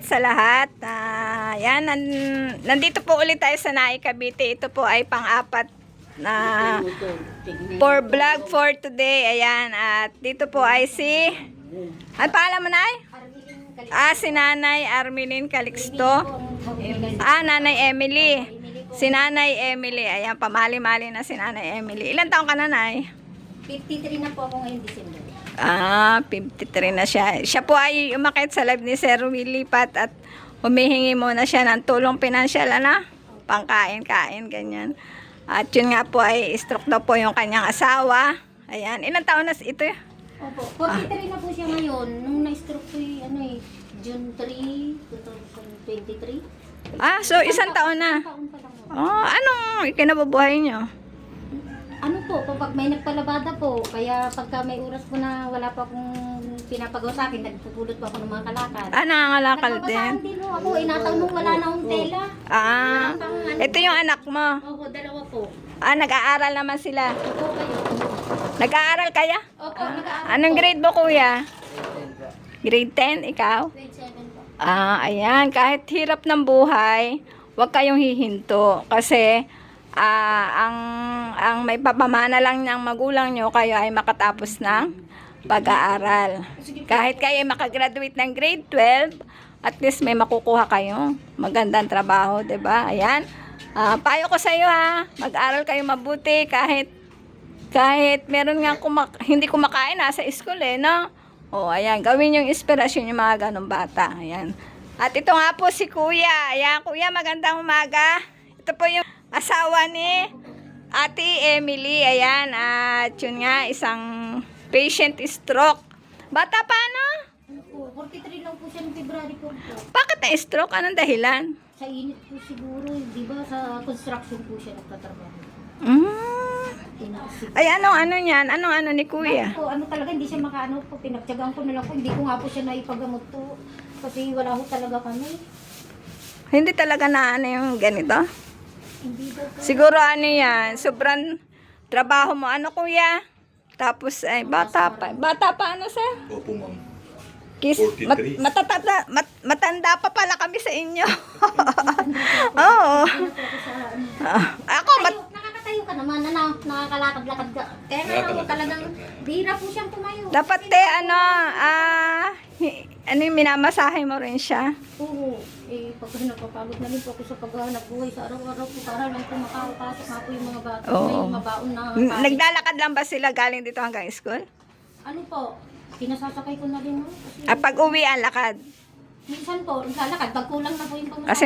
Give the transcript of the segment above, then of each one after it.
sa lahat. Yan, nandito po ulit tayo sa Naik, Cavite. Ito po ay pang-apat na for vlog for today. Ayan, at dito po ay si... Ano pangalan mo, Nay? Si Nanay Armelin Calixto. Nanay Emily. Si Nanay Emily. Ayan, pamali-mali na si Nanay Emily. Ilan taong ka na, Nay? 53 na po ako ngayong December. 53 na siya. Siya po ay umakit sa live ni Sir Willie Pat at humihingi muna siya ng tulong pinansyal, pangkain-kain, ganyan. At yun nga po ay stroke daw po yung kanyang asawa. Ayan, ilang taon na ito? Opo, 43 na po siya ngayon. Nung na-stroke ko June 3, 2023. So isang taon na. Taon pa lang po. Anong ikinabubuhay nyo? Ano po, kapag may nagpalabada po, kaya pagka may oras po na wala pa akong pinapagawa sa akin, nagpupulot po ako ng mga kalakad. Nangangalakal din. Nagpapasaan din po ako, inatang nung wala na akong tela. Ito yung anak mo. Opo, dalawa po. Nag-aaral naman sila. Opo kayo. Nag-aaral kaya? Opo, nag-aaral Anong po. grade mo, kuya? Grade 10, ikaw? Grade 7 po. Ayan, kahit hirap ng buhay, huwag kayong hihinto. Kasi, ang may papamana lang ng magulang nyo, kayo ay makatapos ng pag-aaral. Kahit kayo ay makagraduate ng grade 12, at least may makukuha kayo. Magandang trabaho, 'di ba? Ayan. Payo ko sa iyo, mag-aral kayo mabuti kahit meron nga hindi kumakain sa school no? Ayan, gawin yung inspirasyon yung mga ganong bata. Ayan. At ito nga po si Kuya. Ayan, Kuya, magandang umaga. Ito po yung asawa ni Ate Emily. Ayan, at yun nga, isang patient stroke. Bata pa, ano? Ano po, 43 lang po siya ng February po. Bakit na-stroke? Anong dahilan? Sa init po siguro, di ba sa construction po siya nagtatrabaho. Ay, ano niyan? Ano ni Kuya? Po, talaga, hindi siya makaano po, pinagtyagaan ko na lang po, hindi ko nga po siya naipagamot po. Kasi wala ho talaga kami. Hindi talaga na yung ganito? Hindi daw po. Siguro yan, sobrang trabaho mo. Ano, Kuya? Tapos, bata pa. Bata pa, sir? Opo, ma'am. Kiss, 43. matanda pa pala kami sa inyo. Oo. Ako, Nakakatayo ka naman, nakakalakad-lakad ka. Kaya nga ho, talagang bihira po siyang tumayo. dapat yung minamasahe mo rin siya. Oo. Pag napapagod na rin po ako sa paghahanap buhay sa araw-araw po, para lang po makakapasok nga po yung mga bata. Oo. May mga baon na Naglalakad lang ba sila galing dito hanggang school? Ano po, pinasasakay ko na rin. Kasi Pag uwi ang lakad. minsan po, naglalakad. Pag kulang na po yung pamasahe. Kasi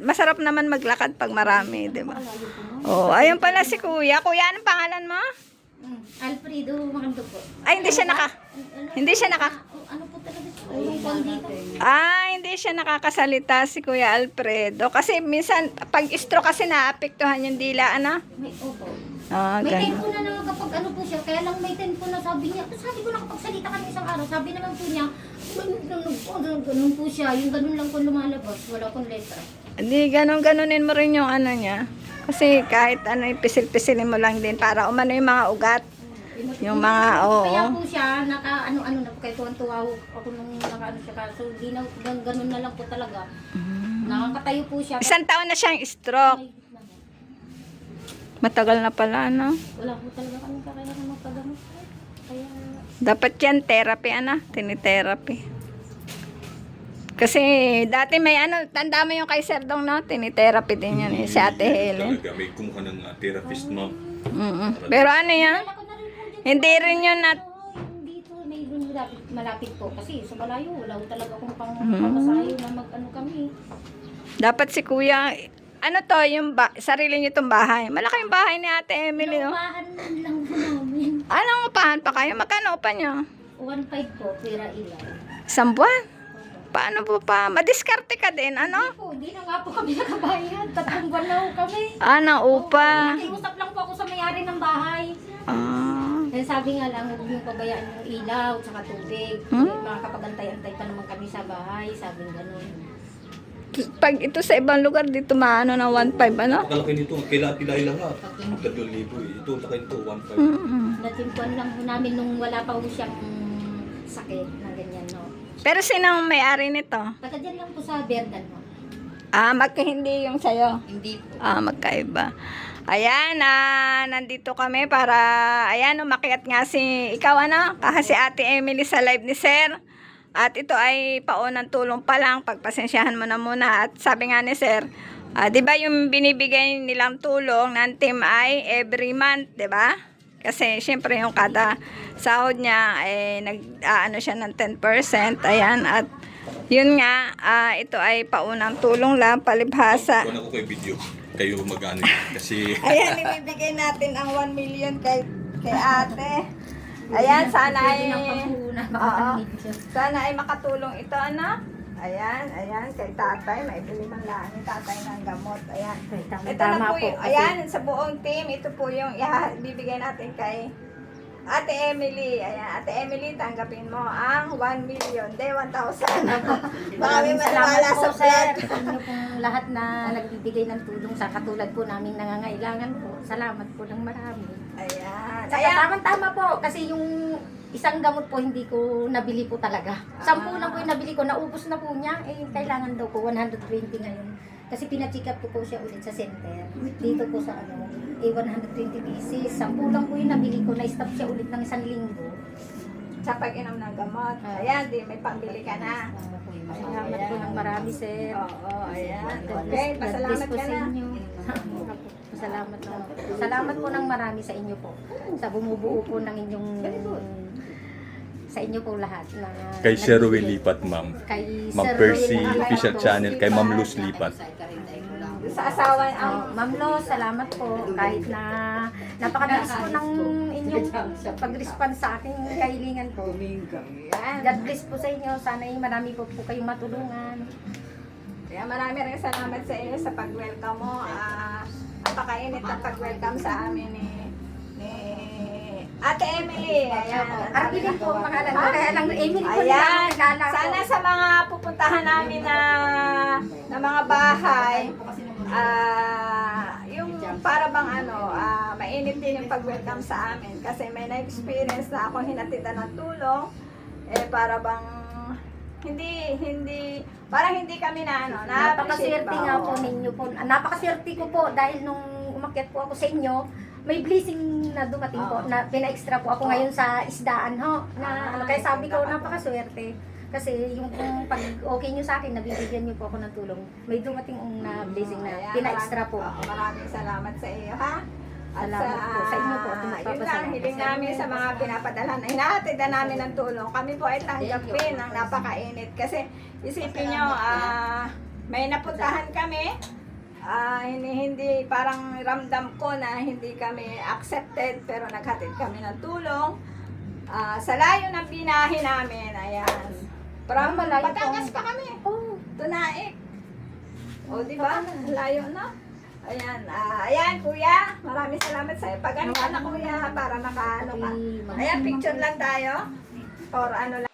masarap naman maglakad pag marami, di ba? Malayo po, no? Ayun pala si Kuya. Kuya, anong pangalan mo? Alfredo Magando po. Hindi siya Ano po talaga siya? Ulong po dito. hindi siya nakakasalita si Kuya Alfredo. Kasi minsan, pag stroke kasi naapektuhan yung dila, May opo. May ganun. tempo na naman kapag ano po siya. Kaya lang may tempo na sabi niya. Sabi ko na kapag salita kami isang araw, sabi naman po niya, ganun po siya. Yung ganun lang po lumalabas. Wala pong letra. Hindi, ganunin mo rin yung niya. Kasi kahit ipisil-pisilin mo lang din para umano yung mga ugat. Yung mga, Kaya po siya, ano na po, kaya tuwan-tuwa ako nung nakaano siya. So, di na, ganun na lang po talaga. Nakakatayo po siya. Isang taon na siyang stroke. Matagal na pala, Wala po talaga kami kakayahan magpagamot. Kaya, Dapat yan, therapy, tinitherapy. Kasi dati may tanda mo yung kay Sir Dong, tinitherapy din yan, si Ate Helen. Talaga, may kumuha ng therapist, ma'am. Pero yan, wala ko na rin po dyan. hindi rin yun Dito, may malapit po. Kasi sa malayo, wala ko talaga kung pamasayo na mag-ano kami. dapat si Kuya, yung sarili niyo itong bahay. Malaki yung bahay ni Ate Emily, no? Naupahan lang po namin. Anong upahan pa kayo? Magkano upa niyo? 1.5 po, pera ilan. Isang buwan? Paano po pa? Madiskarte ka din, Hindi na nga po kami nakabayad. 3 buwan na po kami. Upa. Nakiusap lang po ako sa may-ari ng bahay. Then sabi nga lang, huwag yung pabayaan yung ilaw, tsaka tubig. Makakapag-antay-antay pa naman kami sa bahay. Sabi gano'n. Pag ito sa ibang lugar, dito maano ng 1.5, Nakalaki nito, kailangan pilay lahat. 3,000 Ito, laki nito, 1,500. Natimpuan lang po namin nung wala pa po siyang sakit na ganyan, no? Pero sinong may-ari nito? Taga dyan lang po sa Verdan mo. Hindi yung sa'yo. Hindi po. Magkaiba. Ayan, nandito kami para, ayan, umakyat nga ikaw kasi Ate Emily sa live ni Sir. At ito ay paunang tulong pa lang, pagpasensyahan mo na muna. At sabi nga ni Sir, di ba yung binibigay nilang tulong ng team ay every month, di ba? Kasi syempre yung kada sahod niya, nag-ano siya ng 10%, ayan, at yun nga, ito ay paunang tulong lang, palibhasa. Kung ako kay video, kayo mag-ano kasi Ayan, ibibigay natin ang 1 million kay ate. Ayan, sana ay sana ay makatulong ito, Ayan, kay tatay, may bili man lang ni tatay ng gamot. Ayan. Ito na po yung, ayan, sa buong team, ito po yung ibibigay natin kay Ate Emily. Ayan, Ate Emily, tanggapin mo ang 1 million. 1,000. Baka may maniwala sa vlog. Sa inyo pong lahat na nagbibigay ng tulong sa katulad po naming nangangailangan po. Salamat po ng marami. Ayan. Saka tamang-tama po, kasi yung isang gamot po hindi ko nabili po talaga. 10 lang po yung nabili ko, naubos na po niya. Kailangan daw po 120 ngayon. Kasi pina-check up ko po siya ulit sa center. Dito po sa 120 pieces. 10 lang po yung nabili ko, na-stop siya ulit ng 1 linggo. Sa pag-inom ng gamot. Ayan, may pambili ka na. Salamat po ng marami, sir. Oo, ayan. Okay, pasalamat ka na. Salamat po ng marami sa inyo po. Sa bumubuo po ng inyong sa inyo po lahat na Kay Sir Ruel Lipat, ma'am. Kay Ma'am Sir Percy Ruel Lipat Official po. Channel, kay Ma'am Luz Lipat. Sa asawa, Ma'am Lo, salamat po. Kahit na napakabilis po ng inyong pag-response sa aking kahilingan po. God bless po sa inyo. Sana'y marami po kayong matulungan. Kaya marami rin salamat sa iyo sa pag-welcome mo. Napakainit ang pag-welcome sa amin ni Ate Emily. Ayan. Arbilin po ang pangalan ko. Kaya lang Emily po Ayan. nila ko. Sana sa mga pupuntahan namin na mga bahay, yung para bang mainit din yung pag-welcome sa amin. Kasi may na-experience na ako hinatidan ng tulong. Para bang parang hindi kami na-appreciate Napakaswerte ba? nga po ninyo po. Napakaswerte ko po dahil nung umakyat po ako sa inyo, may blessing na dumating po, na pina-extra po ako ngayon sa isdaan kaya sabi ko napakaswerte. Kasi yung pag okay nyo sa akin, nabibigyan nyo po ako ng tulong. May dumating na blessing na pina-extra po. Maraming salamat sa iyo, ha? At Salamat po sa inyo po. Yun lang, hiling namin sa mga pinapadalhan. Hinahatidan namin ng tulong. Kami po ay tanggapin ng napakainit. Kasi isipin nyo, may napuntahan kami, hindi parang ramdam ko na hindi kami accepted, pero naghatid kami ng tulong. Sa layo ng binahe namin, ayan. From Batangas pa kami. Tunaik. O, di ba? Layo na. Ayan, ayan kuya, maraming salamat sa iyo. Pag ano ka na kuya, para makaano ka. Ayan, picture lang tayo. Or ano lang.